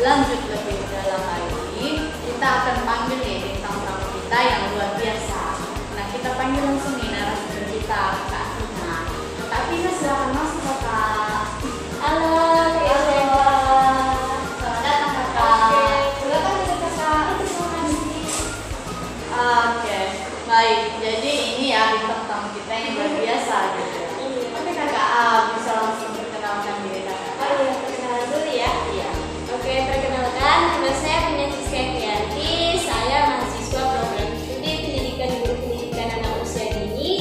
lanjut lebih dalam lagi, kita akan panggil nih bintang tamu kita yang luar biasa. Nah, kita panggil langsung nih narasumber kita, Kak Tina. Kak Tina, silakan masuk, Kakak. Halo, Selamat datang, Kakak. silakan Kakak. Terima kasih. Oke, baik. Jadi ini ya bintang tamu kita yang luar biasa gitu. Oke, Kakak, bisa langsung perkenalkan diri Kakak. Oh iya, perkenalan dulu ya. Iya. Oke, perkenalkan, nama saya Pinasiska Fianti. Saya mahasiswa program studi pendidikan guru pendidikan anak usia dini.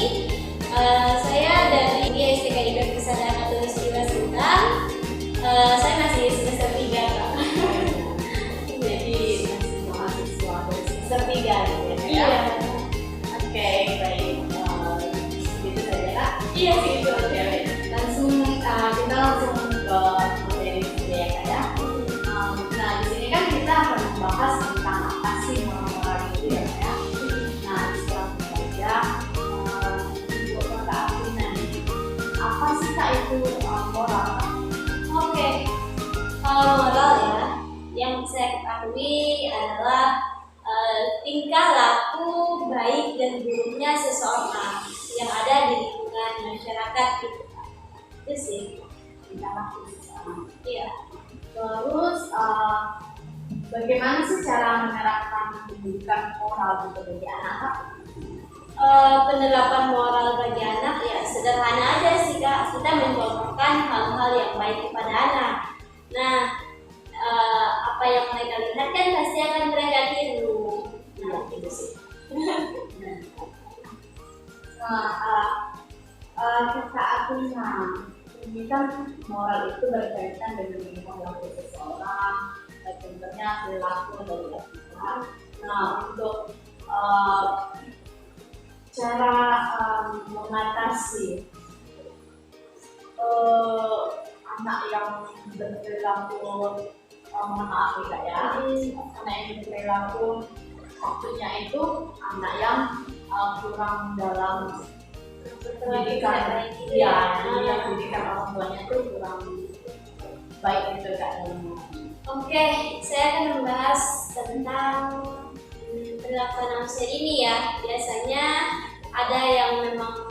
Saya dari STK IPB Kesadaran Katulistiwa Sintang. Saya masih semester 3, Kak. Jadi masih mahasiswa dari semester 3 gitu ya, Kak? Iya. Oke, baik. Gitu saja, Kak. Iya, gitu. Oke, baik. Kita langsung ke materi dulu ya, Kak ya. Nah, di sini kan kita akan membahas tentang apa sih moral itu ya, Kak ya. Nah, langsung saja untuk Kakak Atina nih. Apa sih, Kak, itu moral? Oke, kalau moral ya, yang saya ketahui adalah tingkah laku baik dan buruknya seseorang yang ada di lingkungan masyarakat gitu. Itu sih. Tingkah laku seseorang. Iya. Terus bagaimana sih cara menerapkan pendidikan moral gitu bagi anak? Penerapan moral bagi anak ya sederhana aja sih, Kak. Kita mencontohkan hal-hal yang baik kepada anak. Nah, apa yang mereka lihat kan pasti akan mereka tiru. Nah, gitu sih. Kakak Atina, ini kan moral itu berkaitan dengan perilaku seseorang, contohnya perilaku dari kita. Nah, untuk cara mengatasi anak yang berperilaku mohon maaf ya, Kak ya, anak yang berperilaku maksudnya itu anak yang kurang dalam pendidikan, ya, jadi yang pendidikan orang tuanya itu kurang baik gitu, Kak. Oke, saya akan membahas tentang perilaku anak usia ini ya. Biasanya ada yang memang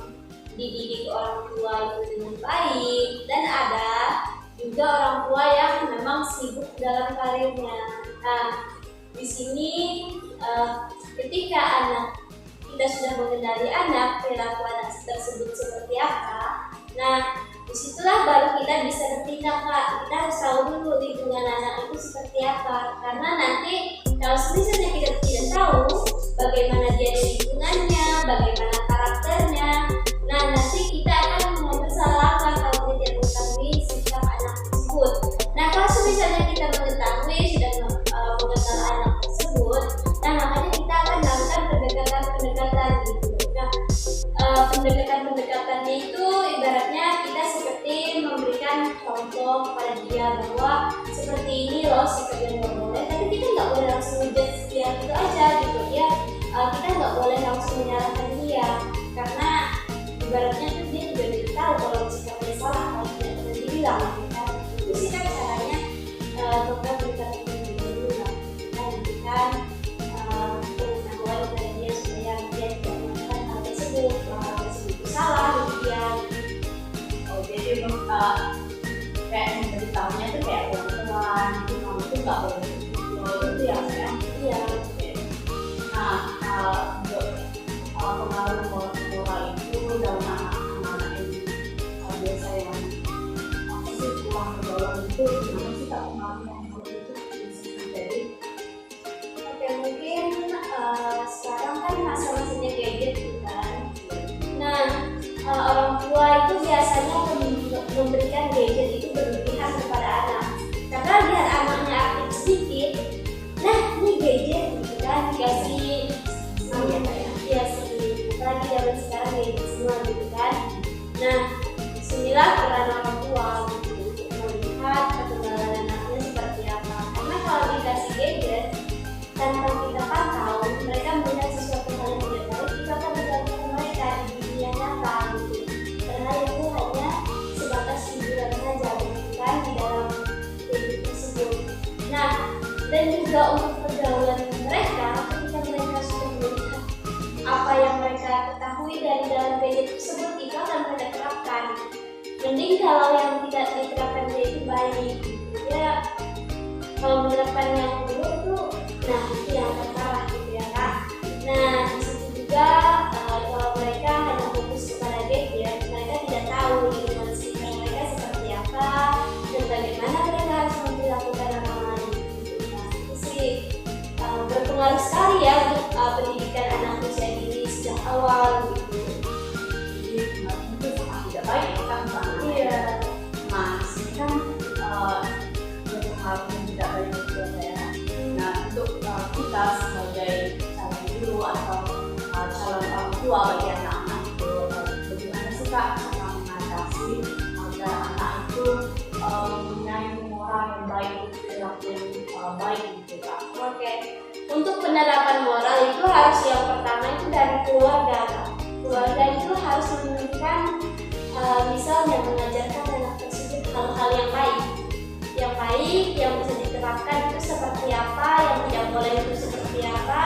dididik orang tua itu dengan baik, dan ada juga orang tua yang memang sibuk dalam karirnya. Nah, di sini ketika kita sudah mengenali anak, perilaku anak tersebut seperti apa, nah disitulah baru kita bisa bertindak, Kak. Kita harus tahu dulu lingkungan anak itu seperti apa, karena nanti kalau misalnya kita tidak tahu bagaimana dia di lingkungannya, bagaimana karakternya, nah nanti kita akan mengambil salah langkah kalau kita tidak mengetahui sikap anak tersebut. Nah, kalau misalnya kita mengetahui sudah mengenal anak tersebut, nah makanya kita akan melakukan pendekatan gitu. Nah, pendekatan-pendekatannya itu ibaratnya kita seperti memberikan contoh kepada dia bahwa seperti ini loh sikap yang nggak boleh, tapi kita nggak boleh langsung judge dia gitu aja gitu ya. Kita nggak boleh langsung menyalahkan dia, karena ibaratnya tuh dia juga tidak tahu kalau sikapnya salah kalau tidak pernah dibilang gitu kan. Itu sih kan caranya dokter berikan dulu lah, kita berikan pengetahuan kepada dia supaya dia tidak melakukan hal tersebut, hal tersebut itu salah bagi dia. Oh, jadi kayak memberitahunya itu kayak pelan-pelan, itu kamu tuh nggak boleh itu ya, kan? Iya. Nah, untuk pengaruh moral itu dalam anak-anak ini biasa yang apa sih kurang dalam itu gimana sih, Kak, pengaruhnya moral itu bisa terjadi? Oke, mungkin sekarang kan masa-masanya gadget gitu kan. Nah, orang tua itu biasanya memberikan gadget itu berlebihan kepada anak, karena lihat anaknya aktif sedikit, nah ini gadget gitu kan, dikasih ya sih, apalagi zaman sekarang gadget semua gitu kan. Nah, disinilah peran orang tua gitu, untuk melihat perkembangan anaknya seperti apa, karena kalau dikasih gadget tanpa kita pantau, mereka melihat sesuatu hal yang tidak baik, itu akan mengganggu mereka di dunia nyata gitu. Karena itu hanya sebatas hiburan Dan juga untuk pergaulan mereka, ketika mereka sudah melihat apa yang mereka ketahui dari dalam gadget tersebut, itu akan mereka terapkan. Mending kalau yang tidak diterapkan dia itu baik, ya kalau menerapkan yang buruk itu, nah itu yang terparah gitu ya Kak. Nah di situ juga kalau mereka hanya fokus kepada gadget, mereka tidak tahu lingkungan sekitar mereka seperti apa dan bagaimana mereka harus melakukan amalan gitu. Nah itu sih berpengaruh sekali ya untuk pendidikan anak usia dini sejak awal gitu. Jadi itu sangat tidak baik kan Mbak. Iya. Mas ini kan berpengaruh tidak baik juga ya. Nah untuk kita sebagai calon guru atau calon orang tua bagi anak-anak itu bagaimana sih Kak cara mengatasi agar anak itu mempunyai moral yang baik, perilaku yang baik gitu Kak? Oke, untuk penerapan moral itu harus yang pertama itu dari keluarga. Keluarga itu harus memberikan misalnya mengajarkan anak tersebut hal-hal yang baik, yang bisa diterapkan itu seperti apa, yang tidak boleh itu seperti apa.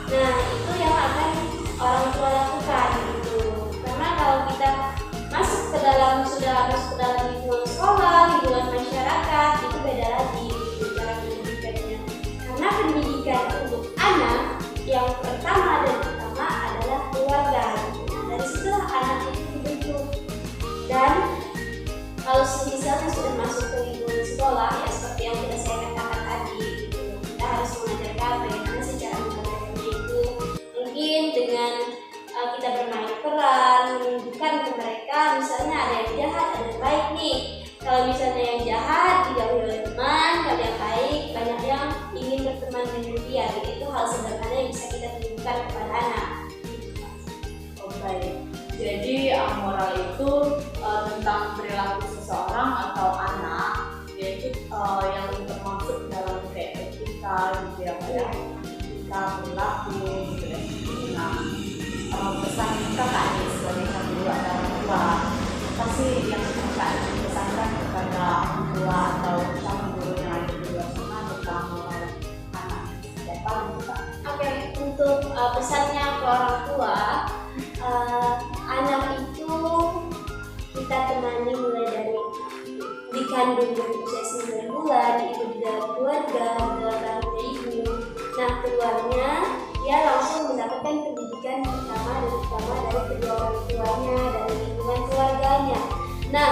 Nah itu yang akan orang tua lakukan gitu. Karena kalau kita sudah masuk ke dalam lingkungan sekolah, lingkungan masyarakat, itu beda lagi gitu, cara pendidikannya. Karena pendidikan untuk anak yang pertama dan utama adalah keluarga. Nah, dari situlah anak itu dibentuk. Dan kalau misalnya sudah masuk ke lingkungan sekolah, ya seperti yang sudah saya katakan tadi, gitu, kita harus mengajarkan bagaimana sih cara mengajarkannya itu. Mungkin dengan kita bermain peran, menunjukkan ke mereka misalnya ada yang jahat, ada yang baik nih. Kalau misalnya yang jahat dijauhi oleh teman, kalau yang baik banyak yang ingin berteman dengan dia. Jadi itu hal sederhana yang bisa kita tunjukkan kepada anak. Oh baik. Jadi moral itu tentang perilaku seseorang atau anak, yaitu yang termasuk dalam kayak etika gitu ya Kak, etika perilaku gitu ya. Nah pesan kakak ini sebagai calon guru atau orang tua, apa sih yang kakak pesankan kepada orang tua atau calon guru yang ada di luar sana tentang moral anak dan paling Kak? Oke, untuk pesannya ke orang tua, anak itu kita temani mulai dari dikandung dari usia 9 bulan, itu di dalam keluarga, di dalam rahimnya ibu. Nah keluarnya dia langsung mendapatkan pendidikan pertama dan utama dari kedua orang tuanya, dari lingkungan keluarganya. Nah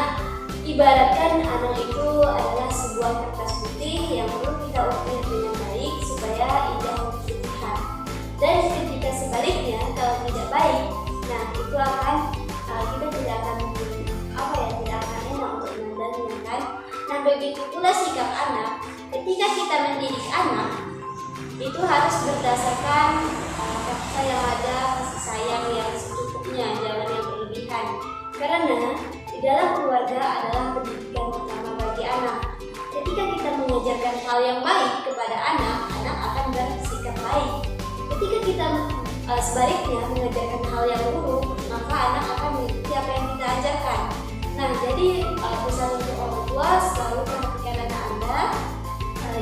ibaratkan anak itu adalah sebuah kertas putih yang perlu kita ukir dengan baik supaya indah untuk dilihat. Dan ketika sebaliknya kalau tidak baik, nah itu akan kita tidak akan tidak akan enak untuk memandangnya kan. Nah begitu pula sikap anak. Ketika kita mendidik anak itu harus berdasarkan fakta yang ada, kasih sayang yang secukupnya, jangan yang berlebihan. Karena di dalam keluarga adalah pendidikan pertama bagi anak. Ketika kita mengajarkan hal yang baik kepada anak, anak akan bersikap baik. Ketika kita sebaliknya mengajarkan hal yang buruk, maka anak akan mengikuti apa yang kita ajarkan. Nah, jadi pesan untuk orang tua, selalu perhatikan anak Anda,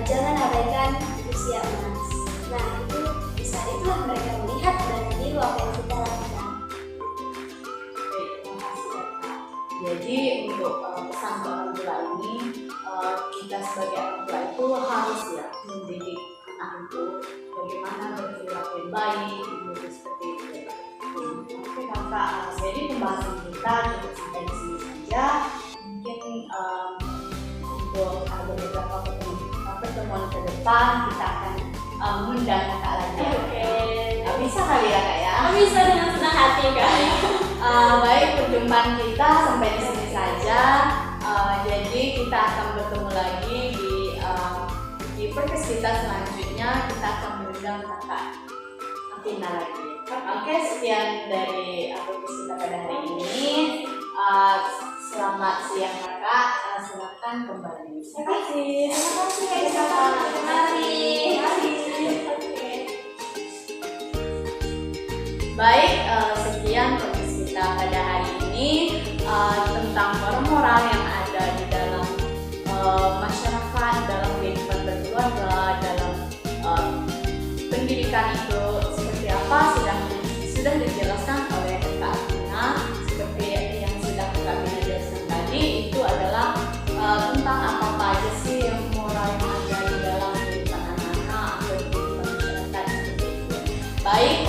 jangan abaikan usia emas. Nah, itu bisa itulah mereka melihat dan meniru apa yang kita lakukan. Baik, terima kasih Kak. Jadi untuk pesan ke orang tua ini, kita sebagai orang tua itu harus ya mendidik anak itu bagaimana berperilaku yang baik, gitu seperti itu. Oke Kakak, jadi pembahasan kita cukup sampai di sini saja. Mungkin untuk ada beberapa pertemuan ke depan kita akan mengundang Kakak lagi. Oke. Bisa kali ya Kak ya? Bisa dengan senang hati Kak. Baik, perjumpaan kita sampai di sini saja. Jadi kita akan bertemu lagi di podcast kita selanjutnya. Kita akan mengundang Kakak Atina lagi. Oke, sekian dari podcast kita pada hari ini. Selamat siang Kakak. Silakan kembali. Terima kasih. Terima kasih Kakak. Mari. Baik, sekian podcast kita pada hari ini tentang moral yang ada di dalam masyarakat, dalam kehidupan berkeluarga, dalam baik